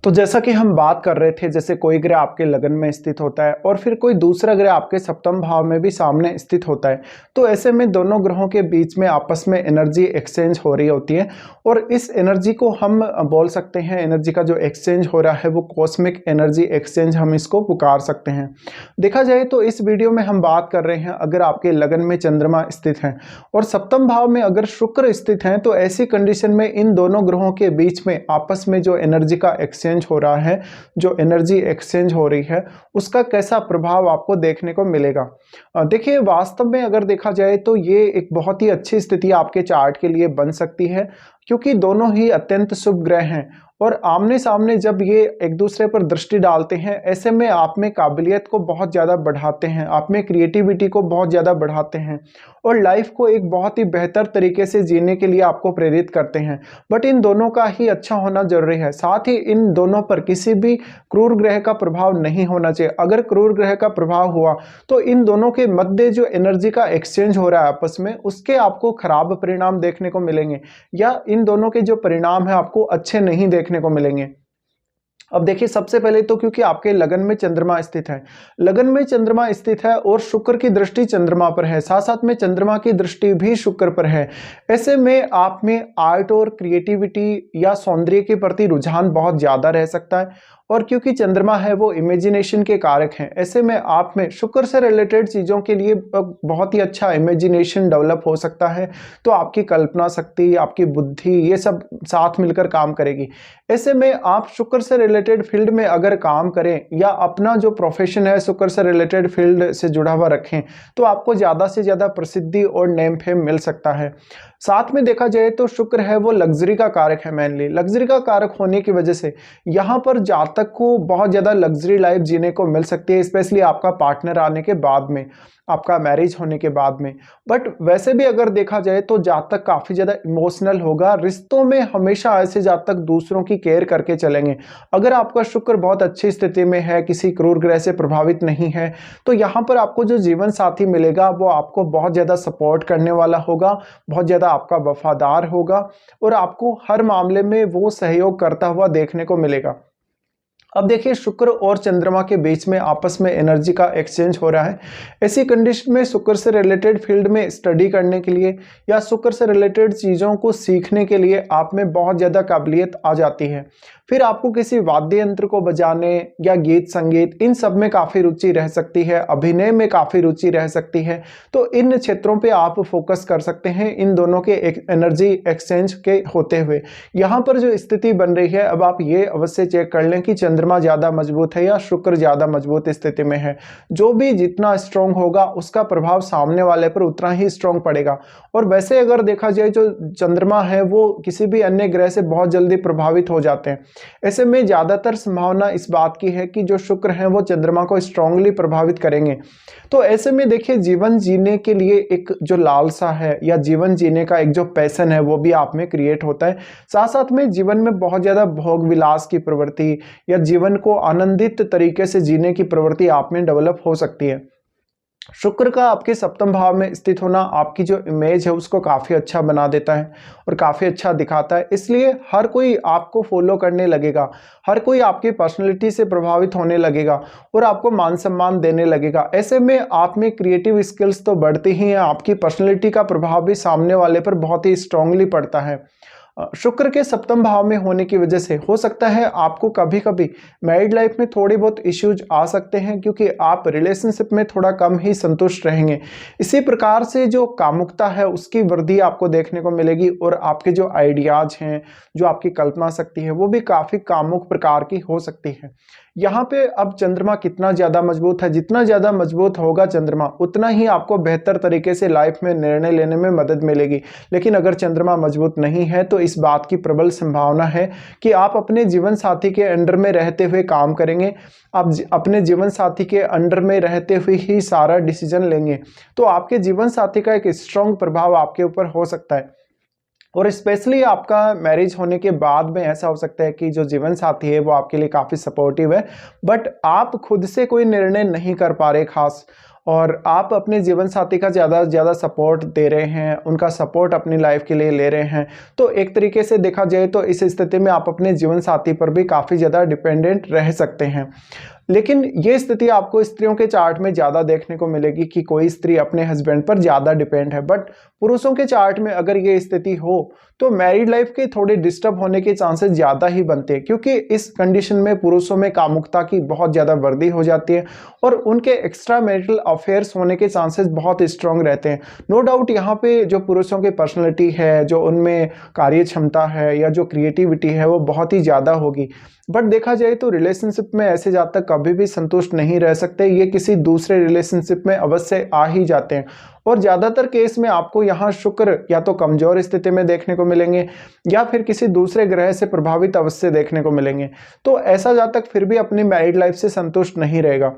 तो जैसा कि हम बात कर रहे थे, जैसे कोई ग्रह आपके लगन में स्थित होता है और फिर कोई दूसरा ग्रह आपके सप्तम भाव में भी सामने स्थित होता है। तो ऐसे में दोनों ग्रहों के बीच में आपस में एनर्जी एक्सचेंज हो रही होती है और इस एनर्जी को हम बोल सकते हैं, एनर्जी का जो एक्सचेंज हो रहा है वो कॉस्मिक एनर्जी एक्सचेंज हम इसको पुकार सकते हैं। देखा जाए तो इस वीडियो में हम बात कर रहे हैं, अगर आपके लगन में चंद्रमा स्थित है और सप्तम भाव में अगर शुक्र स्थित है, तो ऐसी कंडीशन में इन दोनों ग्रहों के बीच में आपस में जो एनर्जी का एक्सचेंज हो रहा है, जो एनर्जी एक्सचेंज हो रही है, उसका कैसा प्रभाव आपको देखने को मिलेगा। देखिए, वास्तव में अगर देखा जाए तो ये एक बहुत ही अच्छी स्थिति आपके चार्ट के लिए बन सकती है, क्योंकि दोनों ही अत्यंत शुभ ग्रह हैं और आमने सामने जब ये एक दूसरे पर दृष्टि डालते हैं, ऐसे में आप में काबिलियत को बहुत ज़्यादा बढ़ाते हैं, आप में क्रिएटिविटी को बहुत ज़्यादा बढ़ाते हैं और लाइफ को एक बहुत ही बेहतर तरीके से जीने के लिए आपको प्रेरित करते हैं। बट इन दोनों का ही अच्छा होना जरूरी है, साथ ही इन दोनों पर किसी भी क्रूर ग्रह का प्रभाव नहीं होना चाहिए। अगर क्रूर ग्रह का प्रभाव हुआ तो इन दोनों के मध्य जो एनर्जी का एक्सचेंज हो रहा है आपस में, उसके आपको खराब परिणाम देखने को मिलेंगे या इन दोनों के जो परिणाम है आपको अच्छे नहीं देखने को मिलेंगे। अब देखिए, सबसे पहले तो क्योंकि आपके लगन में चंद्रमा स्थित है, लगन में चंद्रमा स्थित है और शुक्र की दृष्टि चंद्रमा पर है, साथ साथ में चंद्रमा की दृष्टि भी शुक्र पर है। ऐसे में आप में आर्ट और क्रिएटिविटी या सौंदर्य के प्रति रुझान बहुत ज्यादा रह सकता है और क्योंकि चंद्रमा है वो इमेजिनेशन के कारक हैं, ऐसे में आप में शुक्र से रिलेटेड चीज़ों के लिए बहुत ही अच्छा इमेजिनेशन डेवलप हो सकता है। तो आपकी कल्पना शक्ति, आपकी बुद्धि, ये सब साथ मिलकर काम करेगी। ऐसे में आप शुक्र से रिलेटेड फील्ड में अगर काम करें या अपना जो प्रोफेशन है शुक्र से रिलेटेड फील्ड से जुड़ा हुआ रखें, तो आपको ज़्यादा से ज़्यादा प्रसिद्धि और नेम फेम मिल सकता है। साथ में देखा जाए तो शुक्र है वो लग्जरी का कारक है, मेनली लग्जरी का कारक होने की वजह से यहाँ पर जातक को बहुत ज़्यादा लग्जरी लाइफ जीने को मिल सकती है, स्पेशली आपका पार्टनर आने के बाद में, आपका मैरिज होने के बाद में। बट वैसे भी अगर देखा जाए तो जातक काफ़ी ज़्यादा इमोशनल होगा, रिश्तों में हमेशा ऐसे जातक दूसरों की केयर करके चलेंगे। अगर आपका शुक्र बहुत अच्छी स्थिति में है, किसी क्रूर ग्रह से प्रभावित नहीं है, तो यहाँ पर आपको जो जीवन साथी मिलेगा वो आपको बहुत ज़्यादा सपोर्ट करने वाला होगा, बहुत ज़्यादा आपका वफादार होगा और आपको हर मामले में वो सहयोग करता हुआ देखने को मिलेगा। अब देखिए, शुक्र और चंद्रमा के बीच में आपस में एनर्जी का एक्सचेंज हो रहा है। ऐसी कंडीशन में शुक्र से रिलेटेड फील्ड में स्टडी करने के लिए या शुक्र से रिलेटेड चीज़ों को सीखने के लिए आप में बहुत ज़्यादा काबिलियत आ जाती है। फिर आपको किसी वाद्य यंत्र को बजाने या गीत संगीत, इन सब में काफ़ी रुचि रह सकती है, अभिनय में काफ़ी रुचि रह सकती है। तो इन क्षेत्रों पे आप फोकस कर सकते हैं इन दोनों के एनर्जी एक्सचेंज के होते हुए। यहाँ पर जो स्थिति बन रही है, अब आप ये अवश्य चेक कर लें कि चंद्रमा ज़्यादा मजबूत है या शुक्र ज़्यादा मजबूत स्थिति में है। जो भी जितना स्ट्रॉन्ग होगा उसका प्रभाव सामने वाले पर उतना ही स्ट्रॉन्ग पड़ेगा। और वैसे अगर देखा जाए, जो चंद्रमा है वो किसी भी अन्य ग्रह से बहुत जल्दी प्रभावित हो जाते हैं। ऐसे में ज्यादातर संभावना इस बात की है कि जो शुक्र है वो चंद्रमा को स्ट्रांगली प्रभावित करेंगे। तो ऐसे में देखिए, जीवन जीने के लिए एक जो लालसा है या जीवन जीने का एक जो पैशन है वो भी आप में क्रिएट होता है। साथ साथ में जीवन में बहुत ज्यादा भोग विलास की प्रवृत्ति या जीवन को आनंदित तरीके से जीने की प्रवृत्ति आप में डेवलप हो सकती है। शुक्र का आपके सप्तम भाव में स्थित होना आपकी जो इमेज है उसको काफ़ी अच्छा बना देता है और काफ़ी अच्छा दिखाता है, इसलिए हर कोई आपको फॉलो करने लगेगा, हर कोई आपकी पर्सनैलिटी से प्रभावित होने लगेगा और आपको मान सम्मान देने लगेगा। ऐसे में आप में क्रिएटिव स्किल्स तो बढ़ती ही हैं, आपकी पर्सनैलिटी का प्रभाव भी सामने वाले पर बहुत ही स्ट्रांगली पड़ता है। शुक्र के सप्तम भाव में होने की वजह से हो सकता है आपको कभी कभी मैरिड लाइफ में थोड़ी बहुत इश्यूज आ सकते हैं, क्योंकि आप रिलेशनशिप में थोड़ा कम ही संतुष्ट रहेंगे। इसी प्रकार से जो कामुकता है उसकी वृद्धि आपको देखने को मिलेगी और आपके जो आइडियाज हैं, जो आपकी कल्पना शक्ति है, वो भी काफ़ी कामुक प्रकार की हो सकती है। यहाँ पे अब चंद्रमा कितना ज़्यादा मजबूत है, जितना ज़्यादा मजबूत होगा चंद्रमा उतना ही आपको बेहतर तरीके से लाइफ में निर्णय लेने में मदद मिलेगी। लेकिन अगर चंद्रमा मजबूत नहीं है तो इस बात की प्रबल संभावना है कि आप अपने जीवन साथी के अंडर में रहते हुए काम करेंगे, आप अपने जीवन साथी के अंडर में रहते हुए ही सारा डिसीजन लेंगे। तो आपके जीवन साथी का एक स्ट्रॉन्ग प्रभाव आपके ऊपर हो सकता है और स्पेशली आपका मैरिज होने के बाद में ऐसा हो सकता है कि जो जीवन साथी है वो आपके लिए काफ़ी सपोर्टिव है, बट आप खुद से कोई निर्णय नहीं कर पा रहे खास, और आप अपने जीवन साथी का ज़्यादा से ज़्यादा सपोर्ट दे रहे हैं, उनका सपोर्ट अपनी लाइफ के लिए ले रहे हैं, तो एक तरीके से देखा जाए तो इस स्थिति में आप अपने जीवन साथी पर भी काफ़ी ज़्यादा डिपेंडेंट रह सकते हैं। लेकिन ये स्थिति आपको स्त्रियों के चार्ट में ज़्यादा देखने को मिलेगी कि कोई स्त्री अपने हस्बैंड पर ज़्यादा डिपेंड है, बट पुरुषों के चार्ट में अगर ये स्थिति हो तो मैरिड लाइफ के थोड़े डिस्टर्ब होने के चांसेस ज़्यादा ही बनते हैं, क्योंकि इस कंडीशन में पुरुषों में कामुकता की बहुत ज़्यादा वृद्धि हो जाती है और उनके एक्स्ट्रा मैरिटल अफेयर्स होने के चांसेस बहुत स्ट्रांग रहते हैं। नो डाउट यहाँ पे जो पुरुषों की पर्सनैलिटी है, जो उनमें कार्य क्षमता है या जो क्रिएटिविटी है वो बहुत ही ज़्यादा होगी, बट देखा जाए तो रिलेशनशिप में ऐसे जातक कभी भी संतुष्ट नहीं रह सकते, ये किसी दूसरे रिलेशनशिप में अवश्य आ ही जाते हैं। और ज़्यादातर केस में आपको यहाँ शुक्र या तो कमज़ोर स्थिति में देखने को मिलेंगे या फिर किसी दूसरे ग्रह से प्रभावित अवश्य देखने को मिलेंगे, तो ऐसा जातक फिर भी अपनी मैरिड लाइफ से संतुष्ट नहीं रहेगा।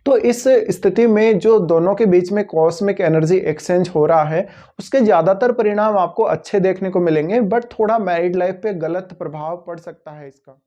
तो इस स्थिति में जो दोनों के बीच में कॉस्मिक एनर्जी एक्सचेंज हो रहा है उसके ज़्यादातर परिणाम आपको अच्छे देखने को मिलेंगे, बट थोड़ा मैरिड लाइफ पे गलत प्रभाव पड़ सकता है इसका।